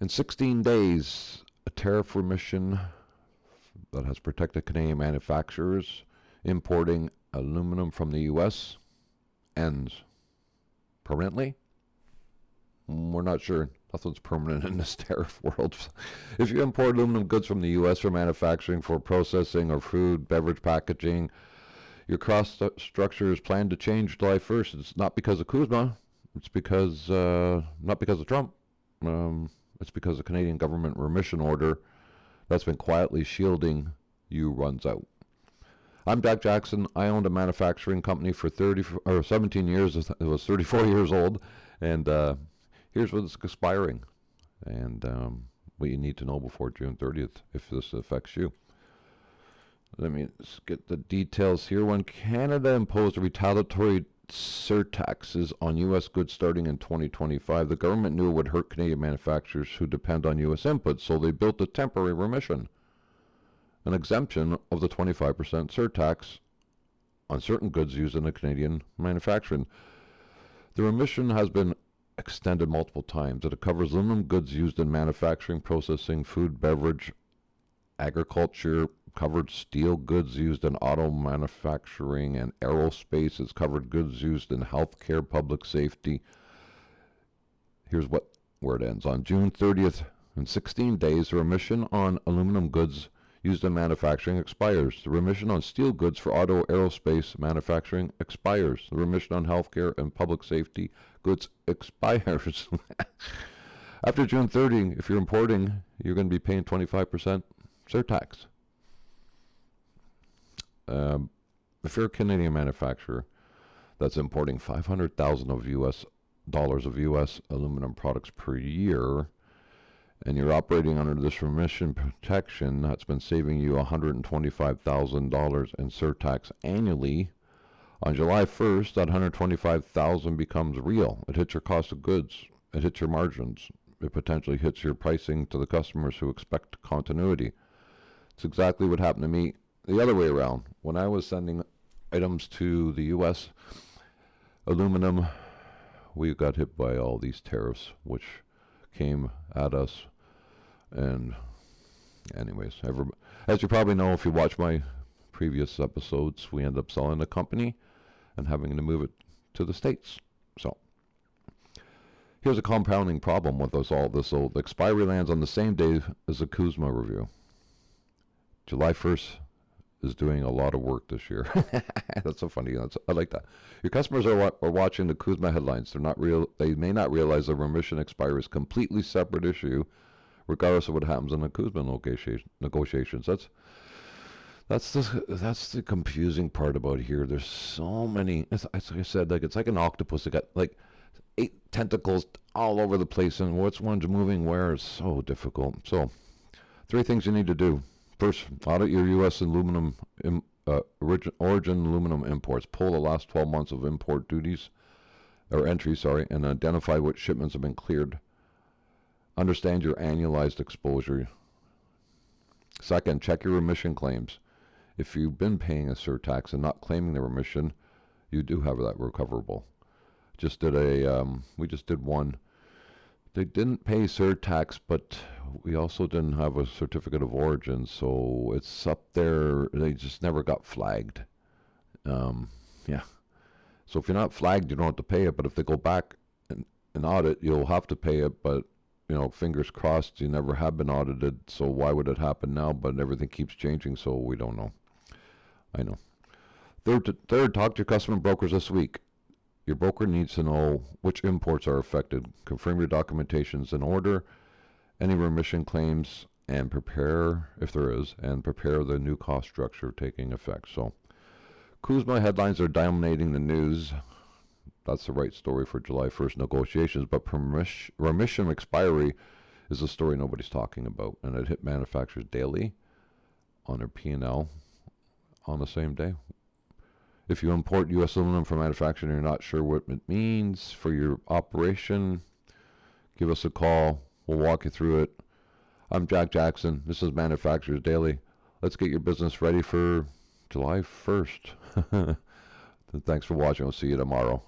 In 16 days, a tariff remission that has protected Canadian manufacturers importing aluminum from the U.S. ends permanently. We're not sure. Nothing's permanent in this tariff world. If you import aluminum goods from the U.S. for manufacturing, for processing, or food, beverage packaging, your cost structure is planned to change July 1st. It's not because of CUSMA. It's because, not because of Trump. It's because the Canadian government remission order that's been quietly shielding you runs out. I'm Jack Jackson. I owned a manufacturing company for 17 years. It was 34 years old. And here's what's expiring. And what you need to know before June 30th if this affects you. Let me get the details here. When Canada imposed retaliatory surtaxes on U.S. goods starting in 2025, the government knew it would hurt Canadian manufacturers who depend on U.S. inputs, so they built a temporary remission, an exemption of the 25% surtax on certain goods used in the Canadian manufacturing. The remission has been extended multiple times. It covers aluminum goods used in manufacturing, processing, food, beverage, agriculture, covered steel goods used in auto manufacturing and aerospace. It's covered goods used in healthcare, public safety. Here's where it ends. On June 30th, in 16 days, the remission on aluminum goods used in manufacturing expires. The remission on steel goods for auto aerospace manufacturing expires. The remission on healthcare and public safety goods expires. After June 30, if you're importing, you're going to be paying 25% surtax. If you're a Canadian manufacturer that's importing $500,000 of U.S. aluminum products per year, and you're operating under this remission protection that's been saving you $125,000 in surtax annually, on July 1st, that $125,000 becomes real. It hits your cost of goods. It hits your margins. It potentially hits your pricing to the customers who expect continuity. It's exactly what happened to me the other way around. When I was sending items to the U.S., aluminum, we got hit by all these tariffs, which came at us. And anyways, as you probably know, if you watch my previous episodes, we end up selling the company and having to move it to the States. So here's a compounding problem with us all. This old expiry lands on the same day as the CUSMA review. July 1st is doing a lot of work this year. That's so funny. I like that. Your customers are watching the CUSMA headlines. They may not realize the remission expiry is a completely separate issue, regardless of what happens in the CUSMA negotiations. That's the confusing part about here. There's so many. As I said, it's like an octopus. It got like 8 tentacles all over the place, and which one's moving where is so difficult. So, 3 things you need to do. First, audit your U.S. aluminum origin aluminum imports. Pull the last 12 months of import duties or entries, and identify what shipments have been cleared. Understand your annualized exposure. Second, check your remission claims. If you've been paying a surtax and not claiming the remission, you do have that recoverable. We just did one. They didn't pay surtax, but we also didn't have a certificate of origin, so it's up there. They just never got flagged. Yeah. So if you're not flagged, you don't have to pay it, but if they go back and audit, you'll have to pay it, but fingers crossed, you never have been audited, so why would it happen now? But everything keeps changing, so we don't know. I know. Third, talk to your customer brokers this week. Your broker needs to know which imports are affected. Confirm your documentation's in order, any remission claims, and prepare, if there is, and prepare the new cost structure taking effect. So, CUSMA headlines are dominating the news. That's the right story for July 1st negotiations, but remission expiry is a story nobody's talking about, and it hit manufacturers daily on their P&L on the same day. If you import U.S. aluminum for manufacturing and you're not sure what it means for your operation, give us a call. We'll walk you through it. I'm Jack Jackson. This is Manufacturers Daily. Let's get your business ready for July 1st. Thanks for watching. We'll see you tomorrow.